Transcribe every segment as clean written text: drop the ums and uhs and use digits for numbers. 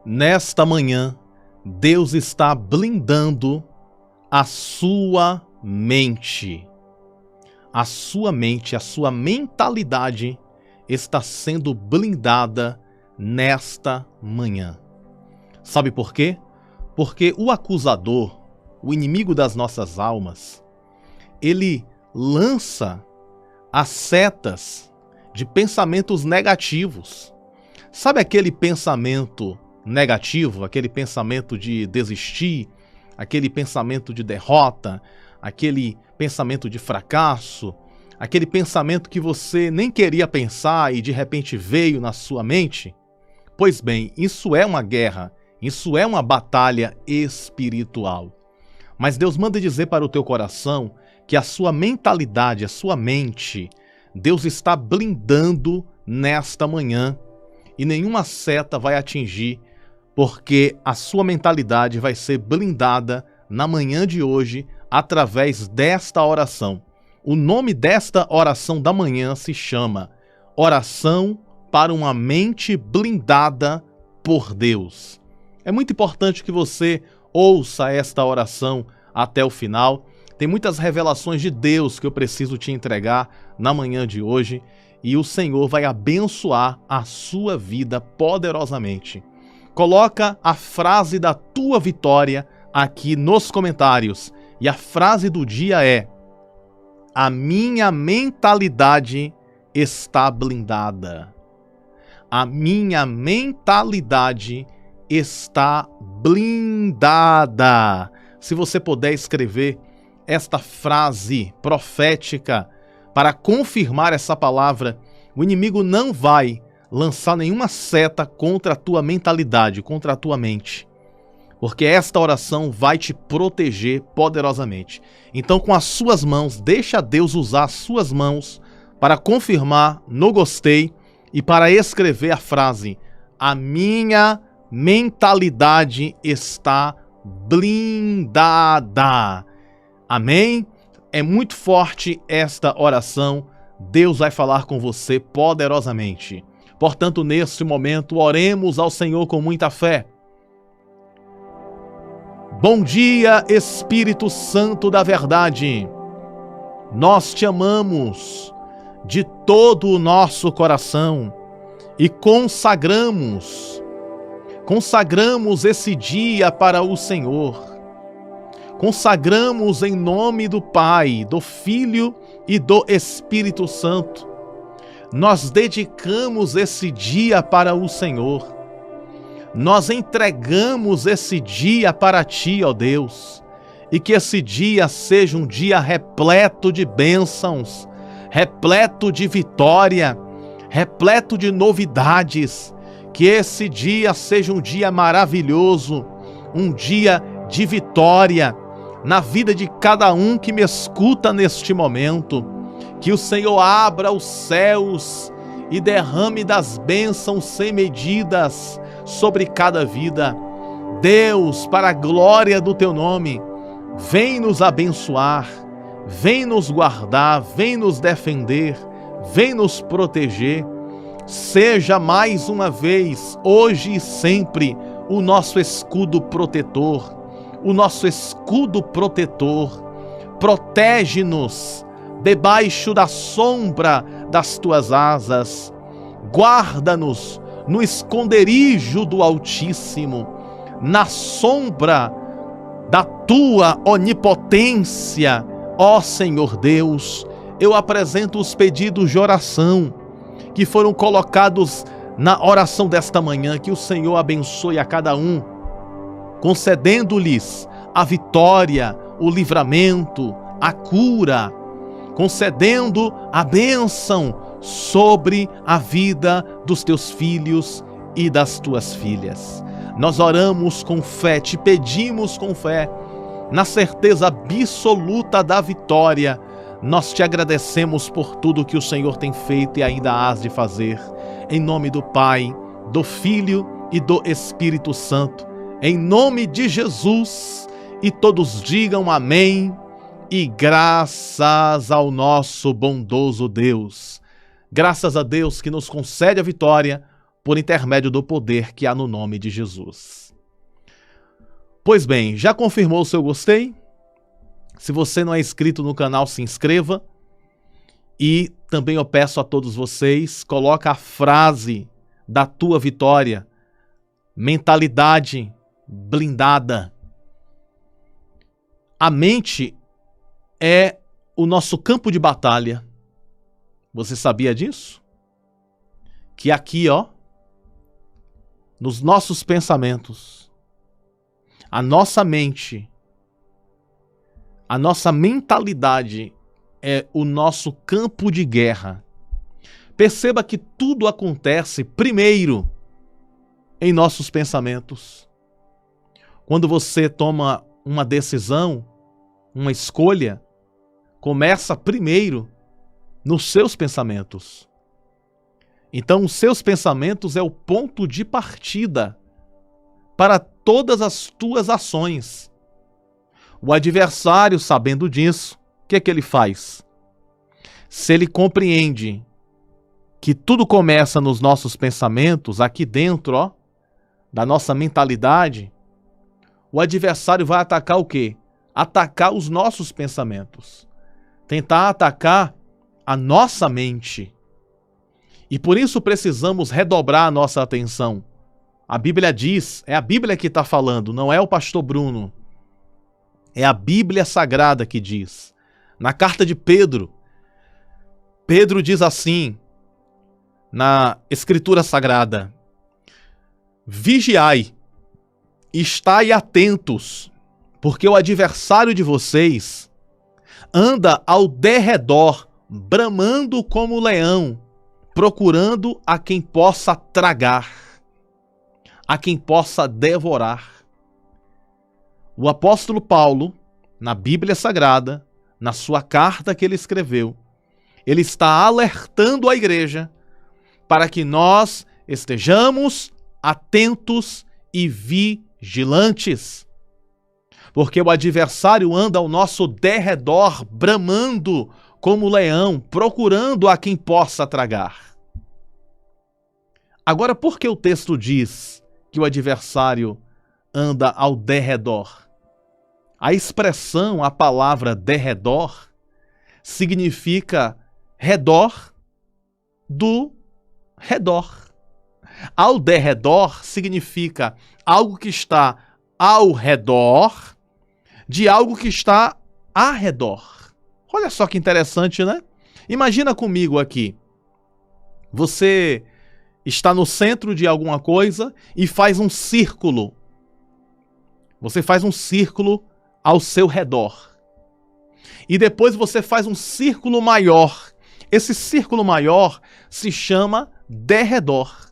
Nesta manhã, Deus está blindando a sua mente. A sua mente, a sua mentalidade está sendo blindada nesta manhã. Sabe por quê? Porque o acusador, o inimigo das nossas almas, ele lança as setas de pensamentos negativos. Sabe aquele pensamento negativo, aquele pensamento de desistir, aquele pensamento de derrota, aquele pensamento de fracasso, aquele pensamento que você nem queria pensar e de repente veio na sua mente? Pois bem, isso é uma guerra, isso é uma batalha espiritual. Mas Deus manda dizer para o teu coração que a sua mentalidade, a sua mente, Deus está blindando nesta manhã e nenhuma seta vai atingir, porque a sua mentalidade vai ser blindada na manhã de hoje através desta oração. O nome desta oração da manhã se chama Oração para uma Mente Blindada por Deus. É muito importante que você ouça esta oração até o final. Tem muitas revelações de Deus que eu preciso te entregar na manhã de hoje e o Senhor vai abençoar a sua vida poderosamente. Coloca a frase da tua vitória aqui nos comentários. E a frase do dia é: a minha mentalidade está blindada. A minha mentalidade está blindada. Se você puder escrever esta frase profética para confirmar essa palavra, o inimigo não vai lançar nenhuma seta contra a tua mentalidade, contra a tua mente, porque esta oração vai te proteger poderosamente. Então, com as suas mãos, deixa Deus usar as suas mãos para confirmar no gostei e para escrever a frase: a minha mentalidade está blindada. Amém? É muito forte esta oração. Deus vai falar com você poderosamente. Portanto, neste momento, oremos ao Senhor com muita fé. Bom dia, Espírito Santo da verdade. Nós te amamos de todo o nosso coração e consagramos esse dia para o Senhor. Consagramos em nome do Pai, do Filho e do Espírito Santo. Nós dedicamos esse dia para o Senhor. Nós entregamos esse dia para Ti, ó Deus. E que esse dia seja um dia repleto de bênçãos, repleto de vitória, repleto de novidades. Que esse dia seja um dia maravilhoso, um dia de vitória na vida de cada um que me escuta neste momento. Que o Senhor abra os céus e derrame das bênçãos sem medidas sobre cada vida. Deus, para a glória do Teu nome, vem nos abençoar, vem nos guardar, vem nos defender, vem nos proteger. Seja mais uma vez, hoje e sempre, o nosso escudo protetor, o nosso escudo protetor. Protege-nos debaixo da sombra das Tuas asas. Guarda-nos no esconderijo do Altíssimo, na sombra da Tua onipotência. Ó Senhor Deus, eu apresento os pedidos de oração que foram colocados na oração desta manhã. Que o Senhor abençoe a cada um, concedendo-lhes a vitória, o livramento, a cura, concedendo a bênção sobre a vida dos Teus filhos e das Tuas filhas. Nós oramos com fé, te pedimos com fé, na certeza absoluta da vitória. Nós te agradecemos por tudo que o Senhor tem feito e ainda hás de fazer. Em nome do Pai, do Filho e do Espírito Santo. Em nome de Jesus. E todos digam amém. E graças ao nosso bondoso Deus. Graças a Deus que nos concede a vitória por intermédio do poder que há no nome de Jesus. Pois bem, já confirmou o seu gostei? Se você não é inscrito no canal, se inscreva. E também eu peço a todos vocês, coloca a frase da tua vitória, mentalidade blindada. A mente é o nosso campo de batalha. Você sabia disso? Que aqui, ó, nos nossos pensamentos, a nossa mente, a nossa mentalidade é o nosso campo de guerra. Perceba que tudo acontece primeiro em nossos pensamentos. Quando você toma uma decisão, uma escolha, começa primeiro nos seus pensamentos. Então, os seus pensamentos é o ponto de partida para todas as tuas ações. O adversário, sabendo disso, o que é que ele faz? Se ele compreende que tudo começa nos nossos pensamentos, aqui dentro, ó, da nossa mentalidade, o adversário vai atacar o quê? Atacar os nossos pensamentos. Tentar atacar a nossa mente. E por isso precisamos redobrar a nossa atenção. A Bíblia diz, é a Bíblia que está falando, não é o pastor Bruno. É a Bíblia Sagrada que diz. Na carta de Pedro, Pedro diz assim, na Escritura Sagrada: vigiai, estai atentos, porque o adversário de vocês anda ao derredor, bramando como leão, procurando a quem possa tragar, a quem possa devorar. O apóstolo Paulo, na Bíblia Sagrada, na sua carta que ele escreveu, ele está alertando a igreja para que nós estejamos atentos e vigilantes. Porque o adversário anda ao nosso derredor, bramando como leão, procurando a quem possa tragar. Agora, por que o texto diz que o adversário anda ao derredor? A expressão, a palavra derredor, significa redor do redor. Ao derredor significa algo que está ao redor de algo que está a redor. Olha só que interessante, né? Imagina comigo aqui. Você está no centro de alguma coisa e faz um círculo. Você faz um círculo ao seu redor. E depois você faz um círculo maior. Esse círculo maior se chama derredor.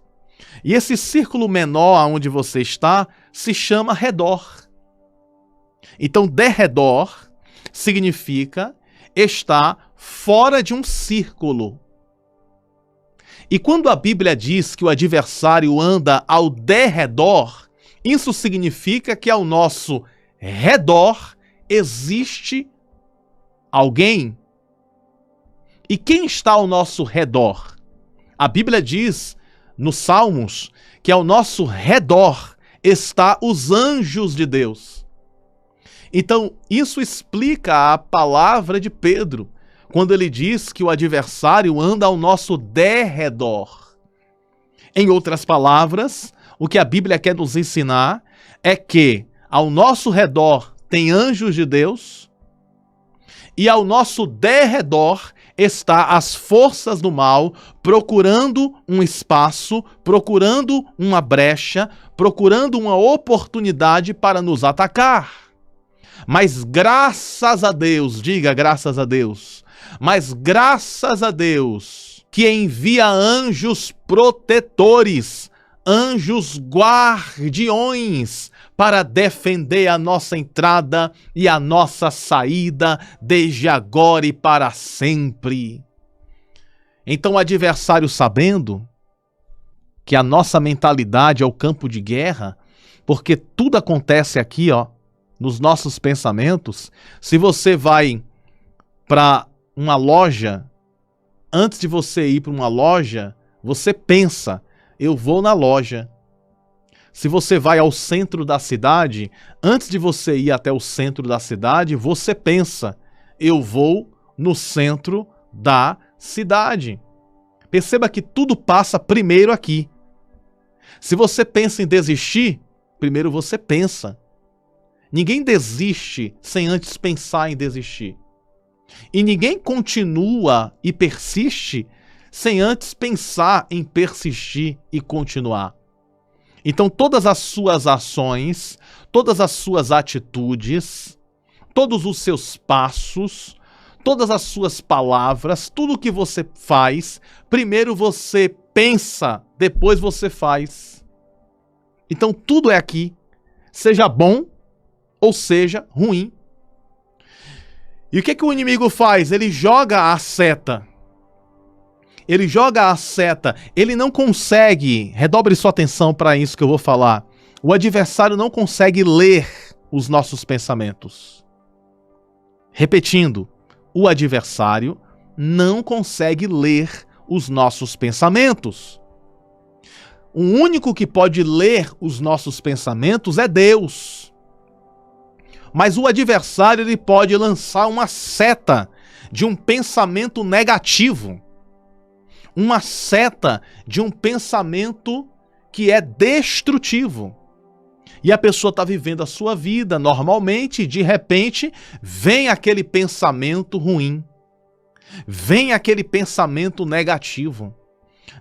E esse círculo menor onde você está se chama redor. Então, derredor significa estar fora de um círculo. E quando a Bíblia diz que o adversário anda ao derredor, isso significa que ao nosso redor existe alguém. E quem está ao nosso redor? A Bíblia diz nos Salmos que ao nosso redor está os anjos de Deus. Então, isso explica a palavra de Pedro, quando ele diz que o adversário anda ao nosso derredor. Em outras palavras, o que a Bíblia quer nos ensinar é que ao nosso redor tem anjos de Deus e ao nosso derredor está as forças do mal procurando um espaço, procurando uma brecha, procurando uma oportunidade para nos atacar. Mas graças a Deus, diga graças a Deus, mas graças a Deus que envia anjos protetores, anjos guardiões para defender a nossa entrada e a nossa saída desde agora e para sempre. Então o adversário, sabendo que a nossa mentalidade é o campo de guerra, porque tudo acontece aqui, ó, nos nossos pensamentos. Se você vai para uma loja, antes de você ir para uma loja, você pensa, eu vou na loja. Se você vai ao centro da cidade, antes de você ir até o centro da cidade, você pensa, eu vou no centro da cidade. Perceba que tudo passa primeiro aqui. Se você pensa em desistir, primeiro você pensa. Ninguém desiste sem antes pensar em desistir. E ninguém continua e persiste sem antes pensar em persistir e continuar. Então todas as suas ações, todas as suas atitudes, todos os seus passos, todas as suas palavras, tudo que você faz, primeiro você pensa, depois você faz. Então tudo é aqui, seja bom ou seja ruim. E o que o inimigo faz? Ele joga a seta. Ele joga a seta. Ele não consegue, redobre sua atenção para isso que eu vou falar. O adversário não consegue ler os nossos pensamentos. Repetindo, o adversário não consegue ler os nossos pensamentos. O único que pode ler os nossos pensamentos é Deus. Mas o adversário ele pode lançar uma seta de um pensamento negativo. Uma seta de um pensamento que é destrutivo. E a pessoa está vivendo a sua vida normalmente e de repente vem aquele pensamento ruim. Vem aquele pensamento negativo.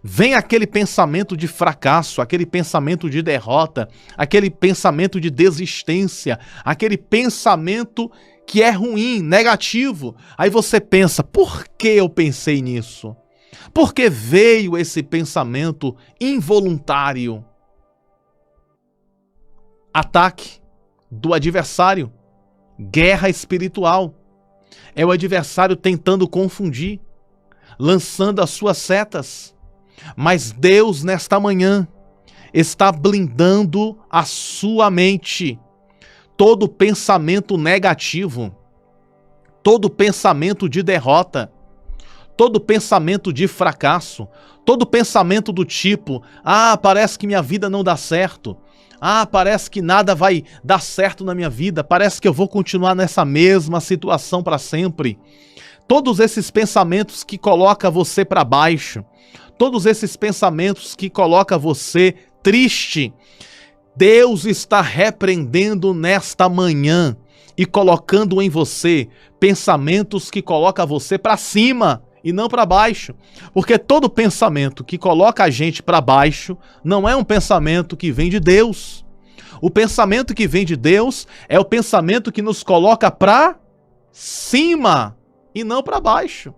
Vem aquele pensamento de fracasso, aquele pensamento de derrota, aquele pensamento de desistência, aquele pensamento que é ruim, negativo. Aí você pensa, por que eu pensei nisso? Por que veio esse pensamento involuntário? Ataque do adversário, guerra espiritual. É o adversário tentando confundir, lançando as suas setas. Mas Deus, nesta manhã, está blindando a sua mente. Todo pensamento negativo, todo pensamento de derrota, todo pensamento de fracasso, todo pensamento do tipo, parece que minha vida não dá certo, parece que nada vai dar certo na minha vida, parece que eu vou continuar nessa mesma situação para sempre. Todos esses pensamentos que colocam você para baixo, todos esses pensamentos que colocam você triste, Deus está repreendendo nesta manhã e colocando em você pensamentos que colocam você para cima e não para baixo. Porque todo pensamento que coloca a gente para baixo não é um pensamento que vem de Deus. O pensamento que vem de Deus é o pensamento que nos coloca para cima e não para baixo.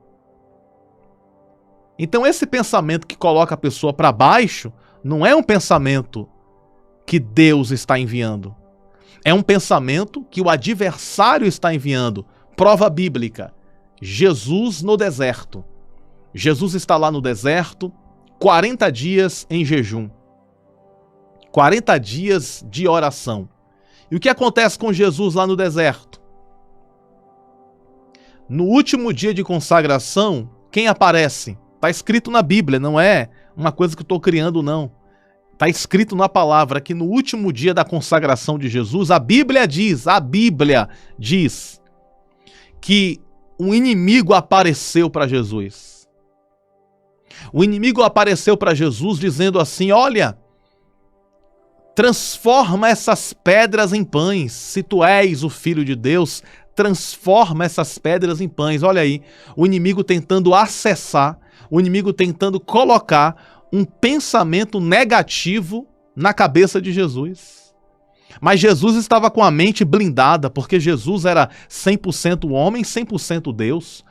Então esse pensamento que coloca a pessoa para baixo não é um pensamento que Deus está enviando. É um pensamento que o adversário está enviando. Prova bíblica. Jesus no deserto. Jesus está lá no deserto, 40 dias em jejum. 40 dias de oração. E o que acontece com Jesus lá no deserto? No último dia de consagração, quem aparece? Está escrito na Bíblia, não é uma coisa que eu estou criando, não. Está escrito na palavra que no último dia da consagração de Jesus, a Bíblia diz que um inimigo apareceu para Jesus. O inimigo apareceu para Jesus dizendo assim, olha, transforma essas pedras em pães. Se tu és o Filho de Deus, transforma essas pedras em pães. Olha aí, o inimigo tentando acessar, o inimigo tentando colocar um pensamento negativo na cabeça de Jesus. Mas Jesus estava com a mente blindada, porque Jesus era 100% homem, 100% Deus.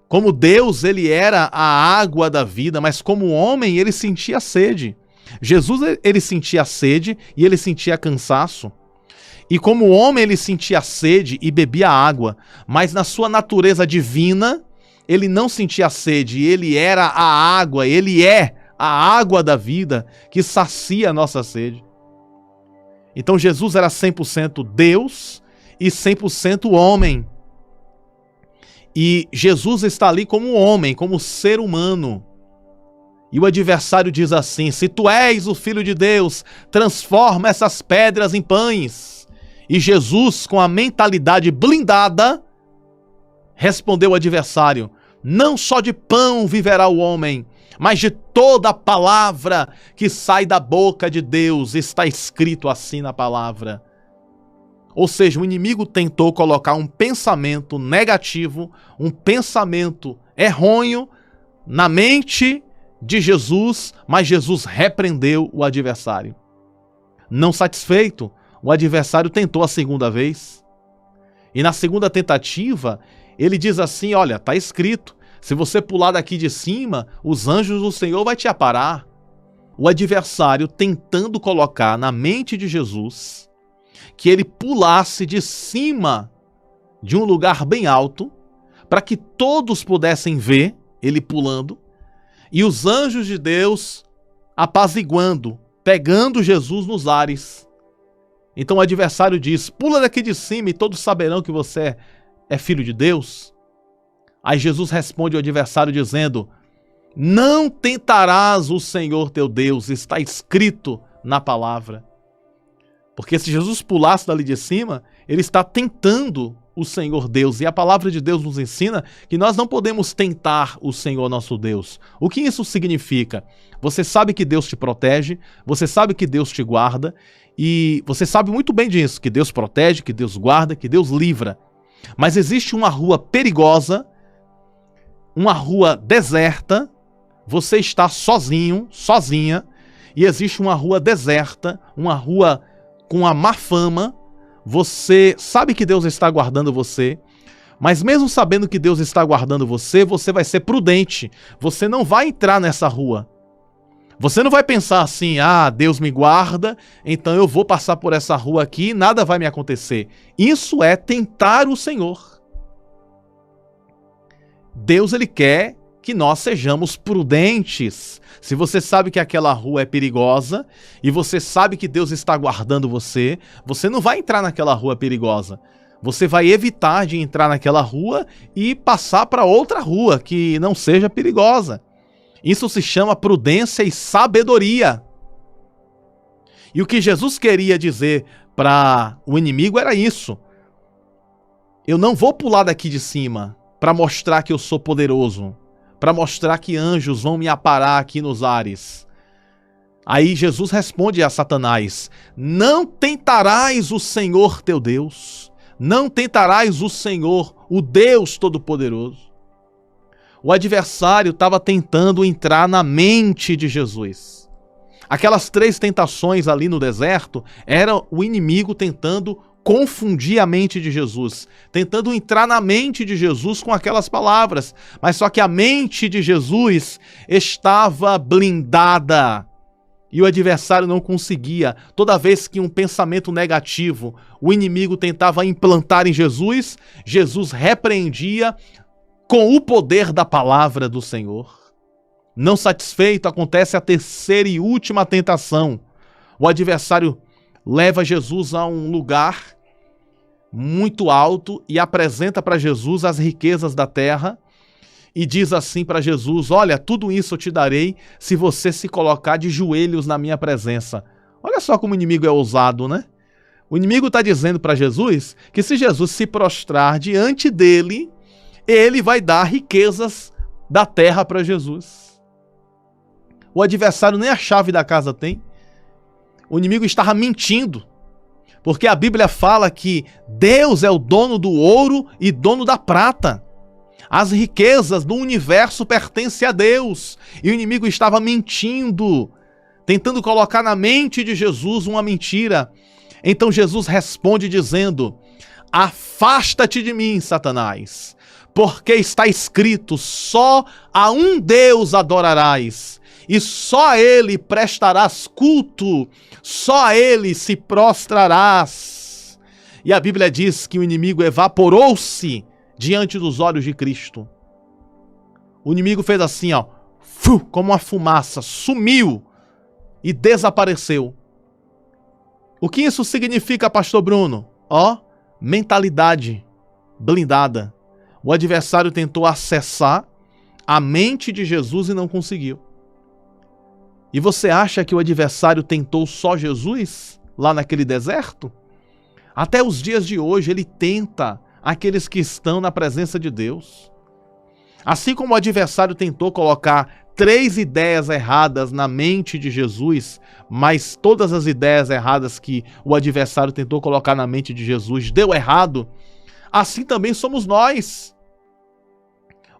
Como Deus, ele era a água da vida, mas como homem, ele sentia sede. Jesus, ele sentia sede e ele sentia cansaço. E como homem, ele sentia sede e bebia água, mas na sua natureza divina, ele não sentia sede, ele era a água, ele é a água da vida que sacia a nossa sede. Então Jesus era 100% Deus e 100% homem. E Jesus está ali como homem, como ser humano. E o adversário diz assim: se tu és o Filho de Deus, transforma essas pedras em pães. E Jesus, com a mentalidade blindada, respondeu ao adversário: não só de pão viverá o homem, mas de toda a palavra que sai da boca de Deus. Está escrito assim na palavra. Ou seja, o inimigo tentou colocar um pensamento negativo, um pensamento errôneo na mente de Jesus, mas Jesus repreendeu o adversário. Não satisfeito, o adversário tentou a segunda vez. E na segunda tentativa, ele diz assim: olha, está escrito, se você pular daqui de cima, os anjos do Senhor vão te aparar. O adversário tentando colocar na mente de Jesus que ele pulasse de cima de um lugar bem alto, para que todos pudessem ver ele pulando, e os anjos de Deus apaziguando, pegando Jesus nos ares. Então o adversário diz: pula daqui de cima e todos saberão que você é filho de Deus. Aí Jesus responde ao adversário dizendo: não tentarás o Senhor teu Deus, está escrito na palavra. Porque se Jesus pulasse dali de cima, ele está tentando o Senhor Deus. E a palavra de Deus nos ensina que nós não podemos tentar o Senhor nosso Deus. O que isso significa? Você sabe que Deus te protege, você sabe que Deus te guarda, e você sabe muito bem disso, que Deus protege, que Deus guarda, que Deus livra. Mas existe uma rua perigosa, uma rua deserta, você está sozinho, sozinha, e existe uma rua deserta, uma rua com a má fama. Você sabe que Deus está guardando você, mas mesmo sabendo que Deus está guardando você, você vai ser prudente. Você não vai entrar nessa rua. Você não vai pensar assim: ah, Deus me guarda, então eu vou passar por essa rua aqui e nada vai me acontecer. Isso é tentar o Senhor. Deus, ele quer que nós sejamos prudentes. Se você sabe que aquela rua é perigosa e você sabe que Deus está guardando você, você não vai entrar naquela rua perigosa. Você vai evitar de entrar naquela rua e passar para outra rua que não seja perigosa. Isso se chama prudência e sabedoria. E o que Jesus queria dizer para o inimigo era isso: eu não vou pular daqui de cima para mostrar que eu sou poderoso, para mostrar que anjos vão me aparar aqui nos ares. Aí Jesus responde a Satanás: não tentarás o Senhor teu Deus, não tentarás o Senhor, o Deus Todo-Poderoso. O adversário estava tentando entrar na mente de Jesus. Aquelas 3 tentações ali no deserto era o inimigo tentando confundir a mente de Jesus, tentando entrar na mente de Jesus com aquelas palavras. Mas só que a mente de Jesus estava blindada e o adversário não conseguia. Toda vez que um pensamento negativo o inimigo tentava implantar em Jesus, Jesus repreendia com o poder da palavra do Senhor. Não satisfeito, acontece a terceira e última tentação. O adversário leva Jesus a um lugar muito alto e apresenta para Jesus as riquezas da terra e diz assim para Jesus: olha, tudo isso eu te darei se você se colocar de joelhos na minha presença. Olha só como o inimigo é ousado, né? O inimigo está dizendo para Jesus que se Jesus se prostrar diante dele, ele vai dar riquezas da terra para Jesus. O adversário nem a chave da casa tem. O inimigo estava mentindo, porque a Bíblia fala que Deus é o dono do ouro e dono da prata. As riquezas do universo pertencem a Deus. E o inimigo estava mentindo, tentando colocar na mente de Jesus uma mentira. Então Jesus responde dizendo: afasta-te de mim, Satanás, porque está escrito: só a um Deus adorarás, e só a ele prestarás culto, só a ele se prostrarás. E a Bíblia diz que o inimigo evaporou-se diante dos olhos de Cristo. O inimigo fez assim, ó, como uma fumaça, sumiu e desapareceu. O que isso significa, pastor Bruno? Ó, mentalidade blindada. O adversário tentou acessar a mente de Jesus e não conseguiu. E você acha que o adversário tentou só Jesus lá naquele deserto? Até os dias de hoje ele tenta aqueles que estão na presença de Deus. Assim como o adversário tentou colocar 3 ideias erradas na mente de Jesus, mas todas as ideias erradas que o adversário tentou colocar na mente de Jesus deu errado, assim também somos nós.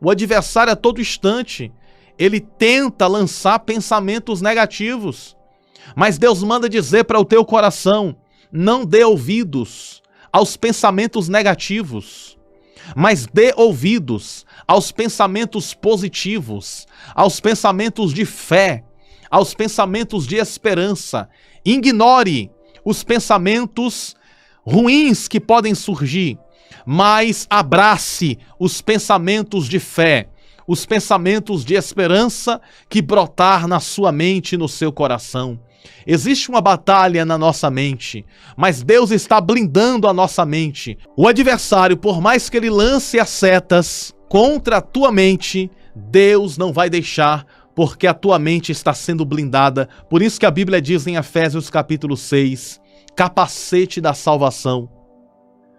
O adversário a todo instante, ele tenta lançar pensamentos negativos, mas Deus manda dizer para o teu coração: não dê ouvidos aos pensamentos negativos, mas dê ouvidos aos pensamentos positivos, aos pensamentos de fé, aos pensamentos de esperança. Ignore os pensamentos ruins que podem surgir, mas abrace os pensamentos de fé, os pensamentos de esperança que brotar na sua mente e no seu coração. Existe uma batalha na nossa mente, mas Deus está blindando a nossa mente. O adversário, por mais que ele lance as setas contra a tua mente, Deus não vai deixar, porque a tua mente está sendo blindada. Por isso que a Bíblia diz em Efésios capítulo 6, capacete da salvação.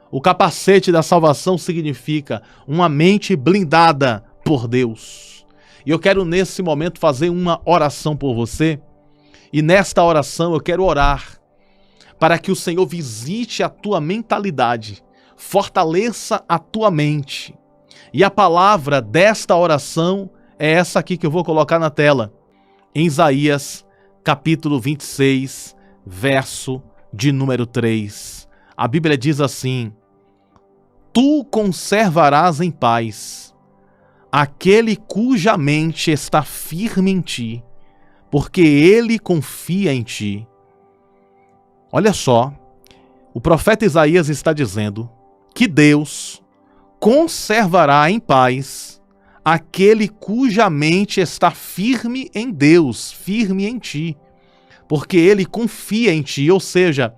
O capacete da salvação significa uma mente blindada por Deus. E eu quero nesse momento fazer uma oração por você. E nesta oração eu quero orar para que o Senhor visite a tua mentalidade, fortaleça a tua mente. E a palavra desta oração é essa aqui que eu vou colocar na tela. Em Isaías, capítulo 26, verso de número 3. A Bíblia diz assim: tu conservarás em paz aquele cuja mente está firme em ti, porque ele confia em ti. Olha só, o profeta Isaías está dizendo que Deus conservará em paz aquele cuja mente está firme em Deus, firme em ti, porque ele confia em ti. Ou seja,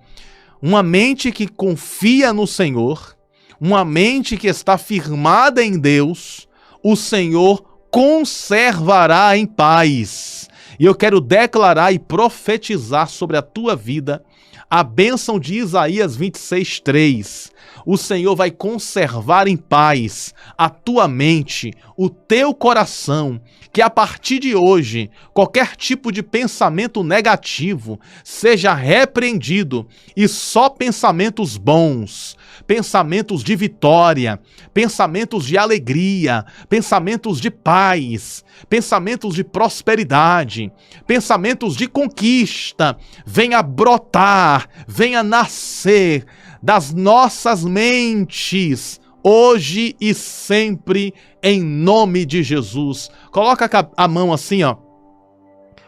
uma mente que confia no Senhor, uma mente que está firmada em Deus, o Senhor conservará em paz. E eu quero declarar e profetizar sobre a tua vida a bênção de Isaías 26:3. O Senhor vai conservar em paz a tua mente, o teu coração, que a partir de hoje, qualquer tipo de pensamento negativo seja repreendido e só pensamentos bons, pensamentos de vitória, pensamentos de alegria, pensamentos de paz, pensamentos de prosperidade, pensamentos de conquista, venha brotar, venha nascer das nossas mentes, hoje e sempre, em nome de Jesus. Coloca a mão assim, ó.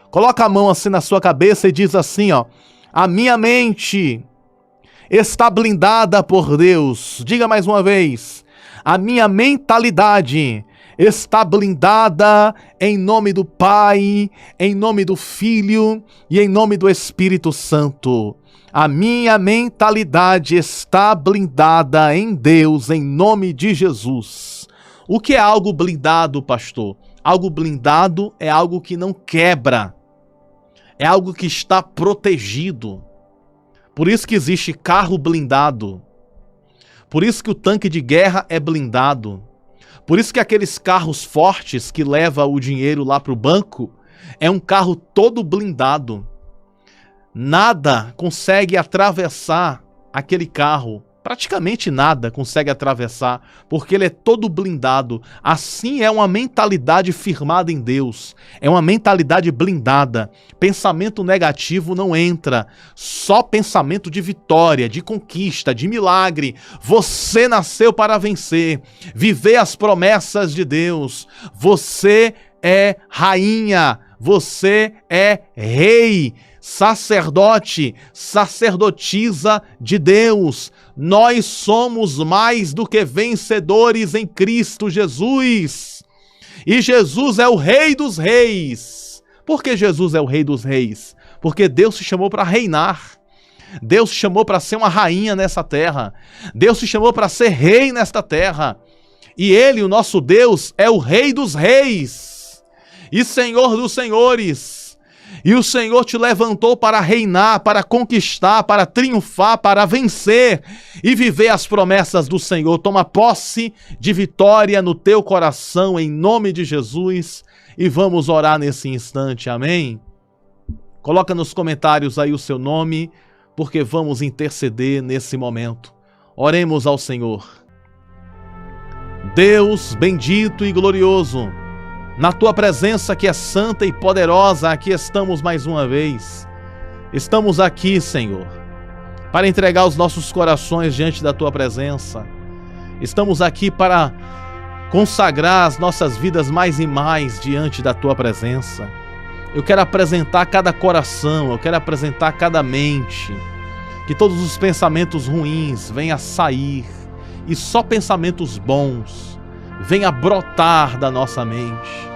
Coloca a mão assim na sua cabeça e diz assim, ó: a minha mente está blindada por Deus. Diga mais uma vez: a minha mentalidade está blindada em nome do Pai, em nome do Filho e em nome do Espírito Santo. A minha mentalidade está blindada em Deus, em nome de Jesus. O que é algo blindado, pastor? Algo blindado é algo que não quebra. É algo que está protegido. Por isso que existe carro blindado. Por isso que o tanque de guerra é blindado. Por isso que aqueles carros fortes que levam o dinheiro lá para o banco é um carro todo blindado. Nada consegue atravessar aquele carro. Praticamente nada consegue atravessar, porque ele é todo blindado. Assim é uma mentalidade firmada em Deus. É uma mentalidade blindada. Pensamento negativo não entra. Só pensamento de vitória, de conquista, de milagre. Você nasceu para vencer. Viver as promessas de Deus. Você é rainha. Você é rei. Sacerdote, sacerdotisa de Deus. Nós somos mais do que vencedores em Cristo Jesus. E Jesus é o Rei dos Reis. Por que Jesus é o Rei dos Reis? Porque Deus te chamou para reinar. Deus te chamou para ser uma rainha nessa terra. Deus te chamou para ser rei nesta terra. E Ele, o nosso Deus, é o Rei dos Reis e Senhor dos Senhores. E o Senhor te levantou para reinar, para conquistar, para triunfar, para vencer e viver as promessas do Senhor. Toma posse de vitória no teu coração, em nome de Jesus. E vamos orar nesse instante, amém? Coloca nos comentários aí o seu nome, porque vamos interceder nesse momento. Oremos ao Senhor. Deus bendito e glorioso, na tua presença que é santa e poderosa, aqui estamos mais uma vez. Estamos aqui, Senhor, para entregar os nossos corações diante da tua presença. Estamos aqui para consagrar as nossas vidas mais e mais diante da tua presença. Eu quero apresentar cada coração, eu quero apresentar cada mente, que todos os pensamentos ruins venham a sair e só pensamentos bons venham a brotar da nossa mente.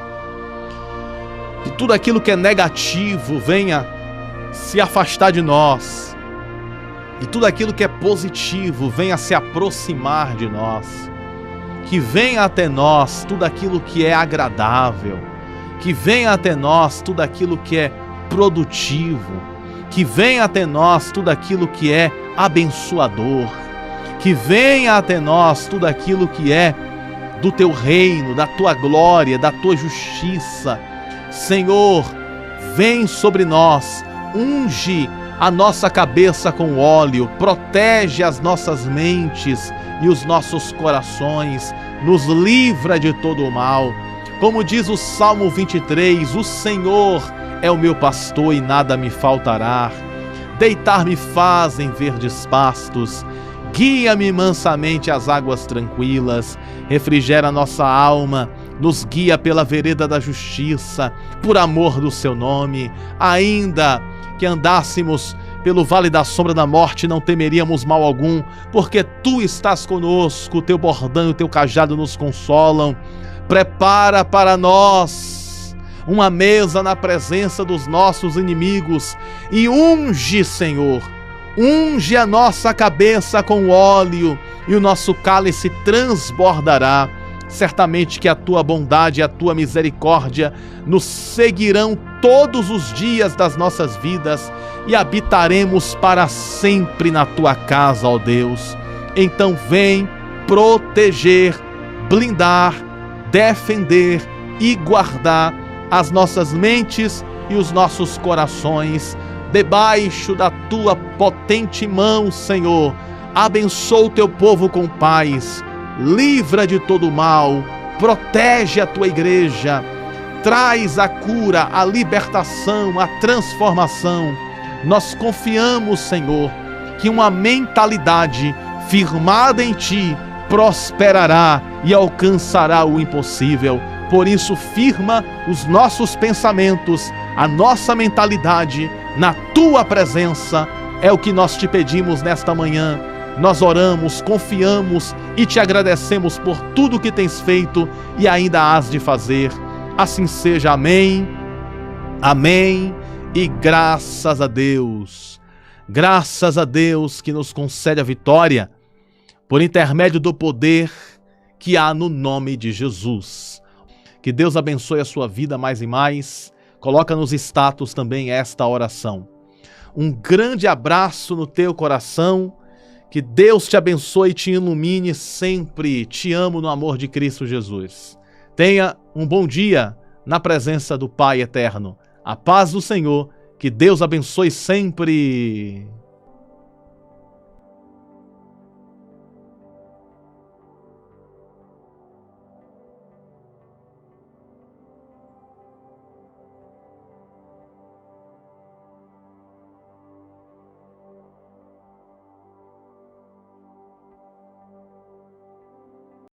Que tudo aquilo que é negativo venha se afastar de nós. E tudo aquilo que é positivo venha se aproximar de nós. Que venha até nós tudo aquilo que é agradável. Que venha até nós tudo aquilo que é produtivo. Que venha até nós tudo aquilo que é abençoador. Que venha até nós tudo aquilo que é do teu reino, da tua glória, da tua justiça. Senhor, vem sobre nós, unge a nossa cabeça com óleo, protege as nossas mentes e os nossos corações, nos livra de todo o mal. Como diz o Salmo 23, o Senhor é o meu pastor e nada me faltará. Deitar-me faz em verdes pastos, guia-me mansamente às águas tranquilas, refrigera nossa alma, nos guia pela vereda da justiça, por amor do seu nome. Ainda que andássemos pelo vale da sombra da morte, não temeríamos mal algum, porque tu estás conosco, o teu bordão e o teu cajado nos consolam. Prepara para nós uma mesa na presença dos nossos inimigos e unge, Senhor, unge a nossa cabeça com óleo e o nosso cálice transbordará. Certamente que a tua bondade e a tua misericórdia nos seguirão todos os dias das nossas vidas e habitaremos para sempre na tua casa, ó Deus. Então vem proteger, blindar, defender e guardar as nossas mentes e os nossos corações debaixo da tua potente mão, Senhor. Abençoa o teu povo com paz, livra de todo mal, protege a tua igreja, traz a cura, a libertação, a transformação. Nós confiamos, Senhor, que uma mentalidade firmada em ti prosperará e alcançará o impossível. Por isso, firma os nossos pensamentos, a nossa mentalidade na tua presença. É o que nós te pedimos nesta manhã. Nós oramos, confiamos e te agradecemos por tudo que tens feito e ainda hás de fazer. Assim seja, amém, amém e graças a Deus. Graças a Deus que nos concede a vitória por intermédio do poder que há no nome de Jesus. Que Deus abençoe a sua vida mais e mais. Coloca nos status também esta oração. Um grande abraço no teu coração. Que Deus te abençoe e te ilumine sempre. Te amo no amor de Cristo Jesus. Tenha um bom dia na presença do Pai eterno. A paz do Senhor. Que Deus abençoe sempre.